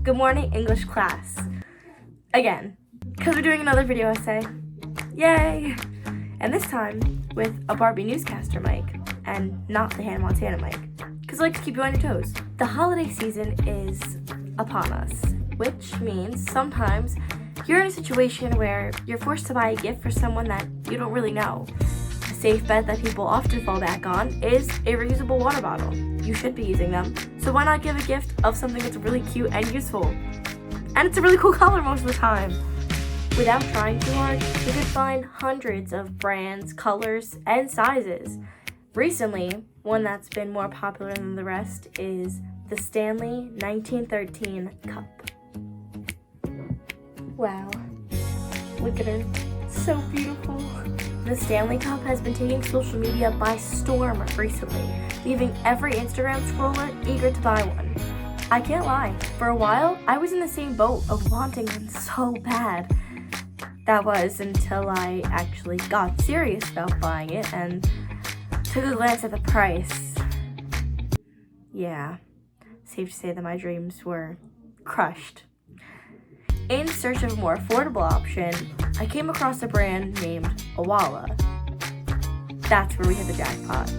Good morning, English class. Again, because we're doing another video essay. Yay! And this time with a Barbie newscaster mic and not the Hannah Montana mic, because I like to keep you on your toes. The holiday season is upon us, which means sometimes you're in a situation where you're forced to buy a gift for someone that you don't really know. A safe bet that people often fall back on is a reusable water bottle. You should be using them, so why not give a gift of something that's really cute and useful? And it's a really cool color most of the time. Without trying too hard, you can find hundreds of brands, colors, and sizes. Recently, one that's been more popular than the rest is the Stanley 1913 cup. Wow, look at her, so beautiful. The Stanley cup has been taking social media by storm recently, leaving every Instagram scroller eager to buy one. I can't lie, for a while, I was in the same boat of wanting one so bad. That was until I actually got serious about buying it and took a glance at the price. Yeah, safe to say that my dreams were crushed. In search of a more affordable option, I came across a brand named Owala. That's where we hit the jackpot.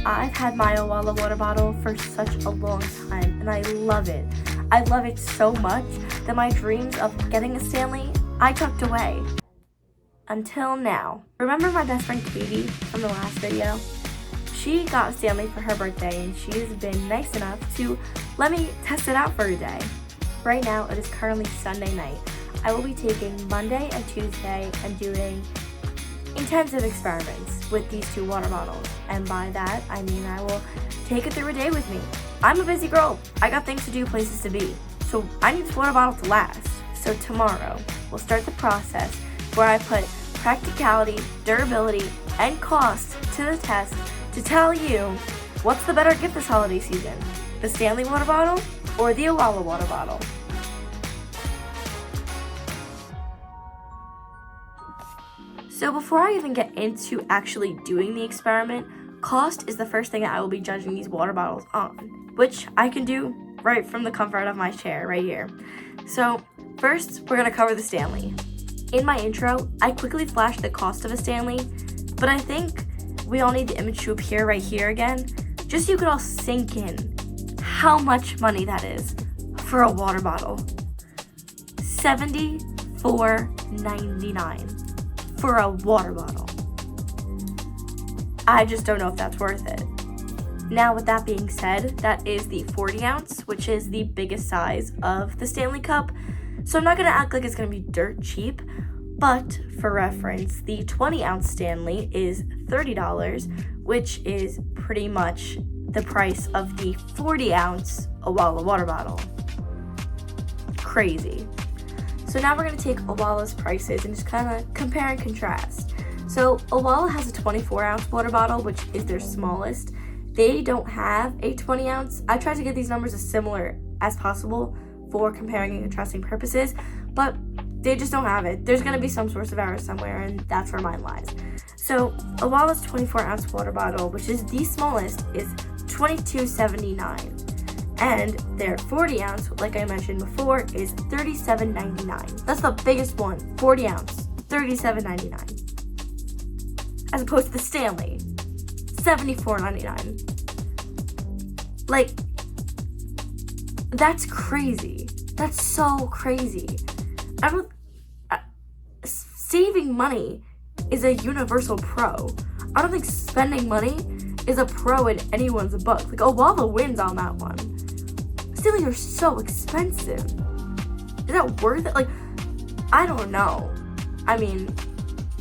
I've had my owala water bottle for such a long time, and I love it. I love it so much that my dreams of getting a Stanley, I tucked away. Until now. Remember my best friend Katie from the last video? She got a Stanley for her birthday, and she has been nice enough to let me test it out for a day. Right now, it is currently Sunday night. I will be taking Monday and Tuesday and doing intensive experiments with these two water bottles. And by that, I mean I will take it through a day with me. I'm a busy girl. I got things to do, places to be. So I need this water bottle to last. So tomorrow, we'll start the process where I put practicality, durability, and cost to the test to tell you what's the better gift this holiday season, the Stanley water bottle or the owala water bottle. So before I even get into actually doing the experiment, cost is the first thing that I will be judging these water bottles on, which I can do right from the comfort of my chair right here. So first, we're gonna cover the Stanley. In my intro, I quickly flashed the cost of a Stanley, but I think we all need the image to appear right here again, just so you could all sink in how much money that is for a water bottle. $74.99 for a water bottle. I just don't know if that's worth it. Now, with that being said, that is the 40 ounce, which is the biggest size of the Stanley cup. So I'm not gonna act like it's gonna be dirt cheap, but for reference, the 20 ounce Stanley is $30, which is pretty much the price of the 40 ounce Owala water bottle. Crazy. So now we're gonna take Owala's prices and just kind of compare and contrast. So Owala has a 24 ounce water bottle, which is their smallest. They don't have a 20 ounce. I tried to get these numbers as similar as possible for comparing and contrasting purposes, but they just don't have it. There's gonna be some source of error somewhere, and that's where mine lies. So Owala's 24 ounce water bottle, which is the smallest, is $22.79. And their 40 ounce, like I mentioned before, is $37.99. That's the biggest one, 40 ounce, $37.99. As opposed to the Stanley, $74.99. Like, that's crazy. That's so crazy. Saving money is a universal pro. I don't think spending money is a pro in anyone's book. Like, Owala wins on that one. Stanleys are so expensive. Is that worth it? Like, I don't know. I mean,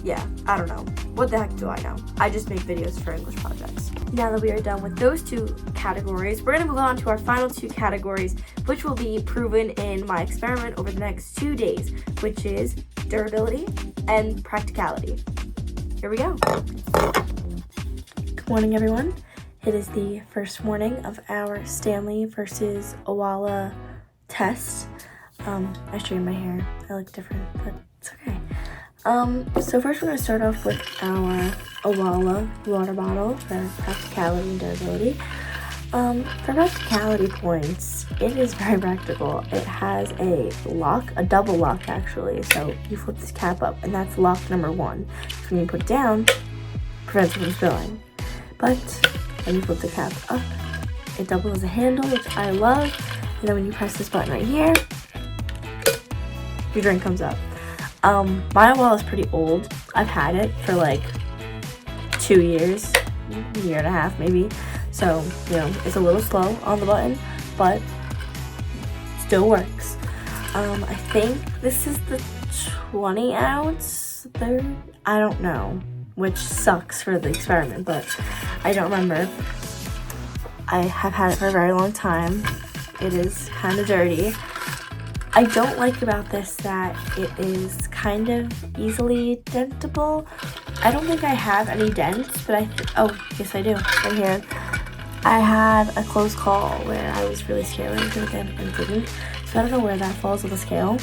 yeah, I don't know. What the heck do I know? I just make videos for English projects. Now that we are done with those two categories, we're gonna move on to our final two categories, which will be proven in my experiment over the next 2 days, which is durability and practicality. Here we go. Good morning, everyone. It is the first morning of our Stanley versus Owala test. I straightened my hair. I look different, but it's okay. So first we're going to start off with our owala water bottle for practicality and durability. For practicality points, it is very practical. It has a lock, a double lock actually. So you flip this cap up, and that's lock number 1. When you put it down, it prevents it from spilling. But when you flip the cap up, it doubles as a handle, which I love. And then when you press this button right here, your drink comes up. My owala is pretty old. I've had it for like 2 years, a year and a half maybe. So, you know, it's a little slow on the button, but still works. I think this is the 20 ounce third. I don't know, which sucks for the experiment, but I don't remember. I have had it for a very long time. It is kind of dirty. I don't like about this that it is kind of easily dentable. I don't think I have any dents, but oh, yes I do, right here. I had a close call where I was really scared when I took it and didn't. So I don't know where that falls on the scale.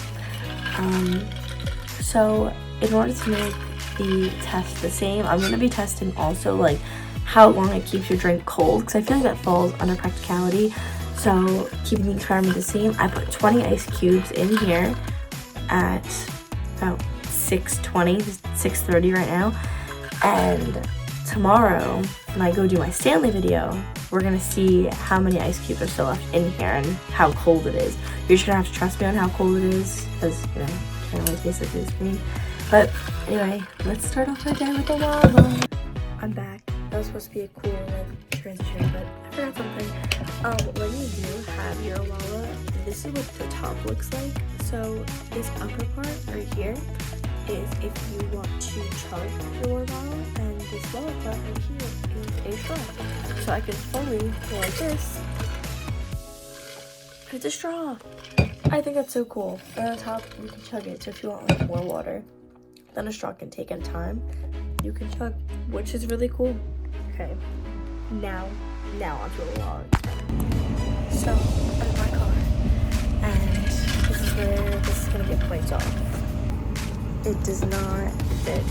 So in order to make the test the same, I'm going to be testing also like how long it keeps your drink cold, because I feel like that falls under practicality. So keeping the experiment the same, I put 20 ice cubes in here at about 6:20, 6:30 right now. And tomorrow, when I go do my Stanley video, we're gonna see how many ice cubes are still left in here and how cold it is. You're just gonna have to trust me on how cold it is, because, you know, I can't really taste it through the screen. But anyway, let's start off our day with the lava. I'm back. That was supposed to be a cool like transition, but I forgot something. When you do have your owala, this is what the top looks like. So this upper part right here is if you want to chug your owala, and this lower part right here is a straw. So I can fully go like this. It's a straw. I think that's so cool. And on top, you can chug it. So if you want like more water than a straw can take in time, you can chug, which is really cool. Okay, now onto a owala experiment. So I'm in my car, and this is where this is gonna get points off. It does not fit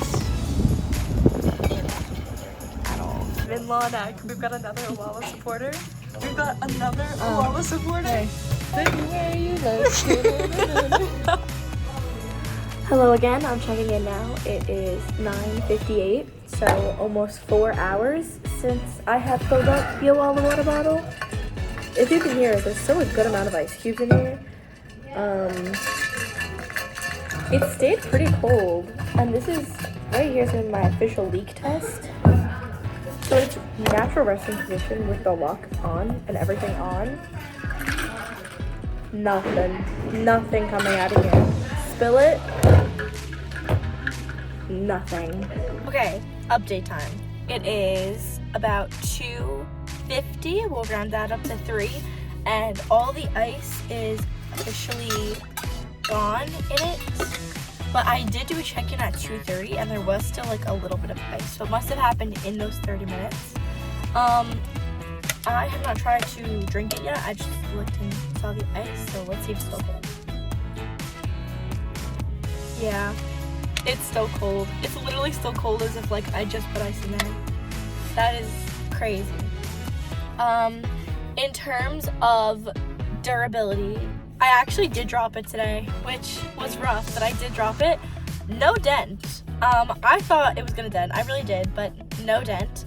at all. In law neck, we've got another owala supporter. We've got another owala supporter. Hey. Where you look. Hello again, I'm checking in now. It is 9:58, so almost 4 hours since I have filled up the owala water bottle. If you can hear, there's still a good amount of ice cubes in here. It stayed pretty cold, and this is, right here is going to be my official leak test. So it's natural resting position with the lock on and everything on. Nothing coming out of here. Spill it. Nothing. Okay, update time. It is about 2:50. We'll round that up to 3. And all the ice is officially gone in it. But I did do a check-in at 2:30, and there was still like a little bit of ice. So it must have happened in those 30 minutes. I have not tried to drink it yet. I just looked and saw the ice, so let's see if it's still cold. Yeah, it's still cold. It's literally still cold as if like I just put ice in there. That is crazy. In terms of durability, I actually did drop it today, which was rough, but I did drop it. No dent. I thought it was gonna dent. I really did, but no dent.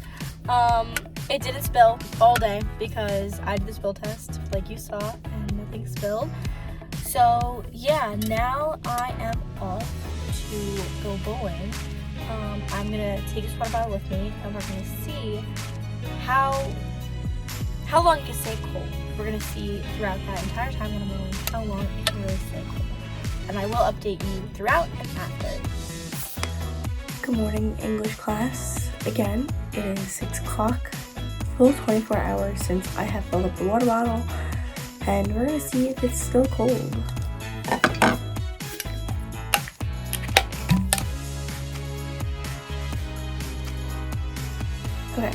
It didn't spill all day because I did the spill test, like you saw, and nothing spilled. So yeah, now I am off to go bowling. I'm gonna take this water bottle with me, and we're gonna see how long it can stay cold. We're gonna see throughout that entire time that I'm bowling how long it can really stay cold. And I will update you throughout and after. Good morning, English class. Again, it is 6 o'clock. Full 24 hours since I have filled up the water bottle, and we're gonna see if it's still cold. Okay,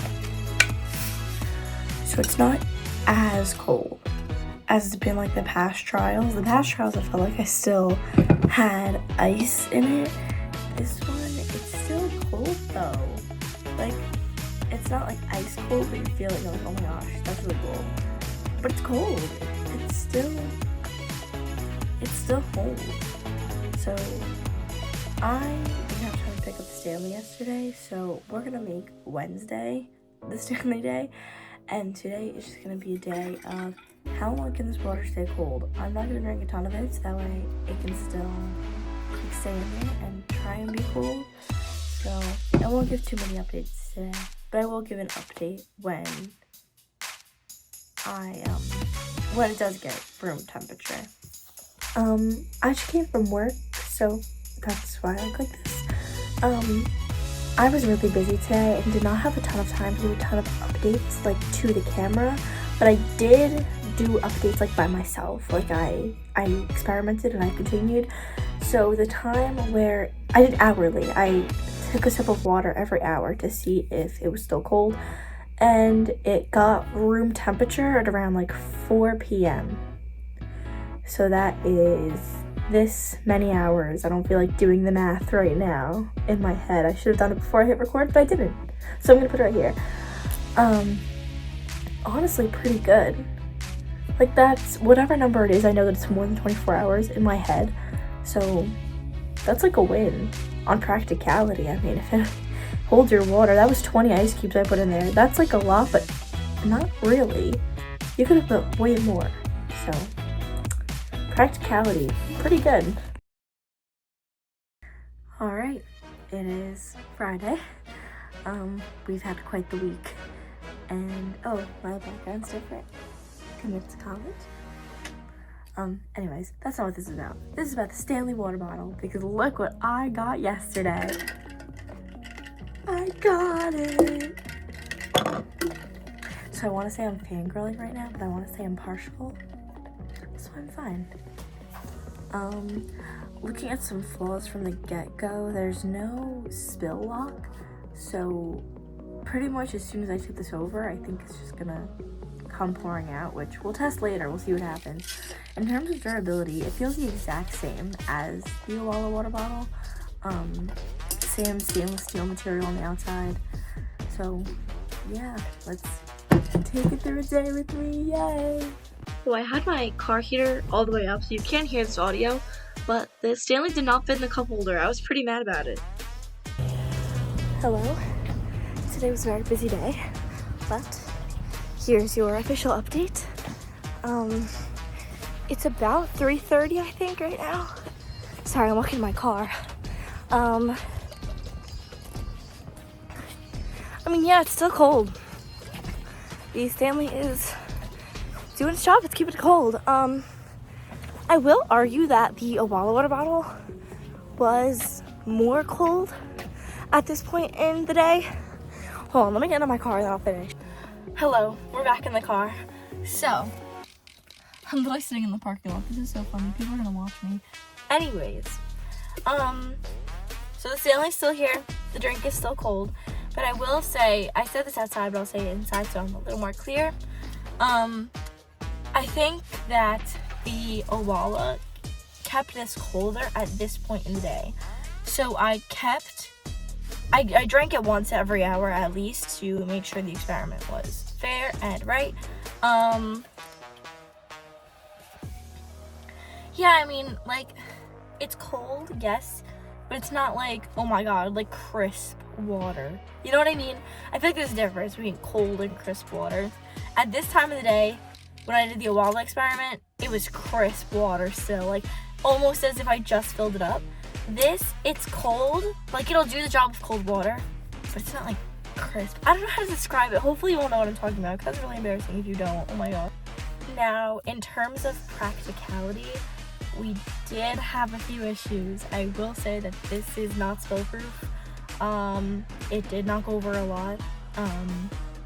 so it's not as cold as it's been like the past trials. The past trials, I felt like I still had ice in it. This one, it's still cold though. Like, it's not like ice cold, but you feel like, you're like, oh my gosh, that's really cold. But it's cold. It's still cold. So I didn't have time to pick up Stanley yesterday, so we're gonna make Wednesday the Stanley day, and today is just gonna be a day of how long can this water stay cold. I'm not gonna drink a ton of it, so that way it can still stay in there and try and be cool. So I won't give too many updates today, but I will give an update when it does get room temperature. I just came from work, so that's why I look like this. I was really busy today and did not have a ton of time to do a ton of updates like to the camera, but I did do updates like by myself. Like I experimented and I continued. So the time where I did hourly, I took a sip of water every hour to see if it was still cold, and it got room temperature at around like 4 p.m. So that is this many hours. I don't feel like doing the math right now in my head. I should have done it before I hit record, but I didn't. So I'm gonna put it right here. Honestly, pretty good. Like, that's whatever number it is, I know that it's more than 24 hours in my head. So that's like a win on practicality. I mean, if it holds your water, that was 20 ice cubes I put in there. That's like a lot, but not really. You could have put way more. So practicality, pretty good. All right, it is Friday. We've had quite the week, and oh, my background's different. Commit to college. Anyways, that's not what this is about. This is about the Stanley water bottle, because look what I got yesterday. I got it. So I want to say I'm fangirling right now, but I want to say I'm partial, so I'm fine. Looking at some flaws from the get-go, there's no spill lock, so pretty much as soon as I tip this over, I think it's just gonna come pouring out, which we'll test later. We'll see what happens. In terms of durability, it feels the exact same as the Owala water bottle. Same stainless steel material on the outside. So yeah, let's take it through a day with me. Yay! So I had my car heater all the way up, so you can't hear this audio, but the Stanley did not fit in the cup holder. I was pretty mad about it. Hello. Today was a very busy day, but here's your official update. It's about 3:30, I think, right now. Sorry, I'm walking in my car. I mean, yeah, it's still cold. The Stanley is doing its job. It's keeping it cold. I will argue that the Owala water bottle was more cold at this point in the day. Hold on, let me get into my car and then I'll finish. Hello, we're back in the car. So, I'm literally sitting in the parking lot. This is so funny. People are gonna watch me. Anyways, so the Stanley's still here. The drink is still cold. But I will say, I said this outside, but I'll say it inside so I'm a little more clear. I think that the Owala kept this colder at this point in the day. So I drank it once every hour at least to make sure the experiment was fair and right. Yeah, I mean, like, it's cold, yes, but it's not like, oh my god, like crisp water. You know what I mean? I feel like there's a difference between cold and crisp water. At this time of the day, when I did the Owala experiment, it was crisp water still, like almost as if I just filled it up. This, it's cold, like it'll do the job of cold water, but it's not like crisp. I don't know how to describe it. Hopefully you won't know what I'm talking about, because that's really embarrassing if you don't. Oh my god. Now, in terms of practicality, we did have a few issues. I will say that this is not spill-proof. It did not go over a lot.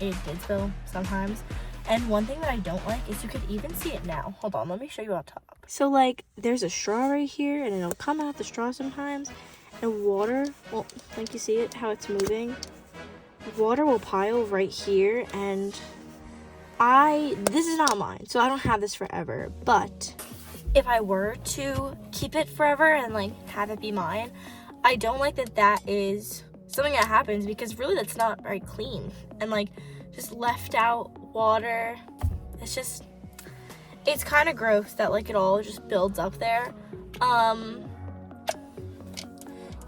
It did spill sometimes. And one thing that I don't like is you could even see it now. Hold on, let me show you up top. So, like, there's a straw right here, and it'll come out the straw sometimes. And water, well, like you see it, how it's moving. Water will pile right here, and this is not mine, so I don't have this forever. But if I were to keep it forever and, like, have it be mine, I don't like that is something that happens, because really that's not very clean. And like just left out water, it's kind of gross that like it all just builds up there.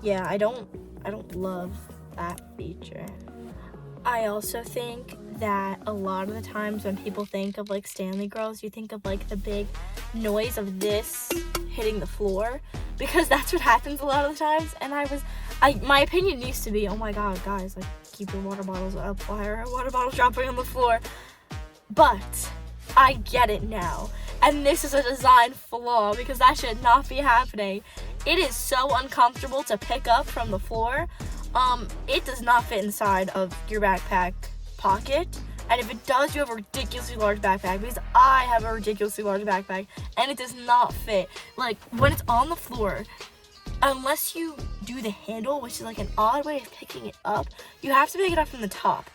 Yeah, I don't love that feature. I also think that a lot of the times when people think of like Stanley girls, you think of like the big noise of this hitting the floor, because that's what happens a lot of the times. And my opinion used to be, oh my god, guys, like, keep your water bottles up. Why are our water bottles dropping on the floor? But I get it now. And this is a design flaw, because that should not be happening. It is so uncomfortable to pick up from the floor. It does not fit inside of your backpack pocket. And if it does, you have a ridiculously large backpack, because I have a ridiculously large backpack, and it does not fit. Like, when it's on the floor, unless you do the handle, which is like an odd way of picking it up, you have to pick it up from the top.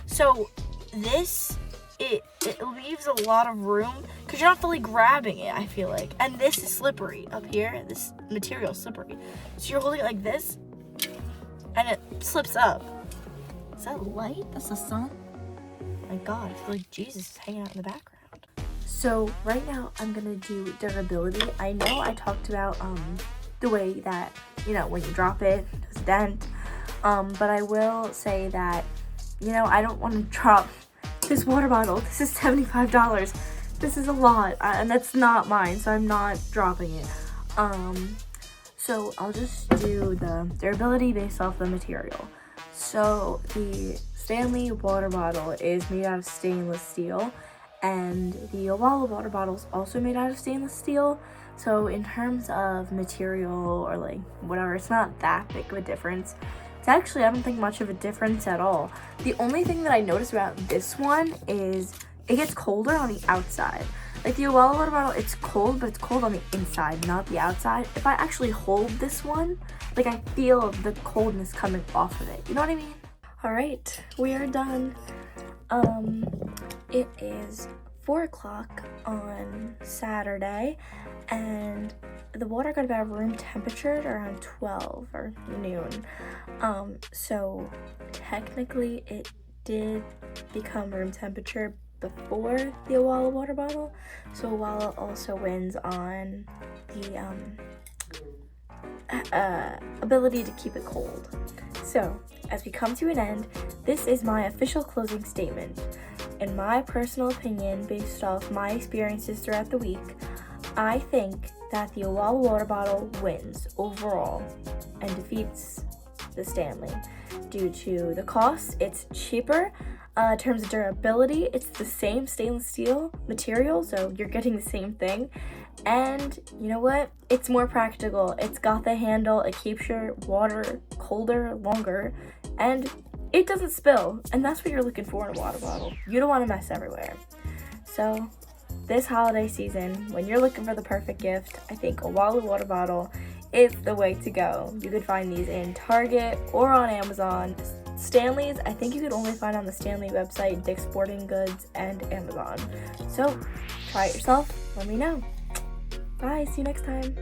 So this, it leaves a lot of room, because you're not fully grabbing it, I feel like. And this is slippery up here. This material is slippery. So you're holding it like this, and it slips up. Is that light? That's the sun? My god, I feel like Jesus is hanging out in the background. So right now I'm gonna do durability. I know I talked about the way that, you know, when you drop it, there's a dent. But I will say that, you know, I don't want to drop this water bottle. This is $75. This is a lot, and that's not mine, so I'm not dropping it. So I'll just do the durability based off the material. So the Stanley water bottle is made out of stainless steel, and the Owala water bottle is also made out of stainless steel. So in terms of material or like whatever, it's not that big of a difference. It's actually, I don't think, much of a difference at all. The only thing that I noticed about this one is it gets colder on the outside. Like the Owala water bottle, it's cold, but it's cold on the inside, not the outside. If I actually hold this one, like, I feel the coldness coming off of it. You know what I mean? All right, we are done. It is 4 o'clock on Saturday, and the water got about room temperature at around 12 or noon. So technically it did become room temperature before the Owala water bottle. So Owala also wins on the ability to keep it cold. So as we come to an end, this is my official closing statement. In my personal opinion, based off my experiences throughout the week, I think that the Owala water bottle wins overall and defeats the Stanley due to the cost. It's cheaper. In terms of durability, it's the same stainless steel material, so you're getting the same thing. And you know what? It's more practical. It's got the handle, it keeps your water colder longer, and it doesn't spill. And that's what you're looking for in a water bottle. You don't want to mess everywhere. So this holiday season, when you're looking for the perfect gift, I think a Owala water bottle is the way to go. You could find these in Target or on Amazon. Stanley's, I think you could only find on the Stanley website, Dick's Sporting Goods, and Amazon. So try it yourself. Let me know. Bye. See you next time.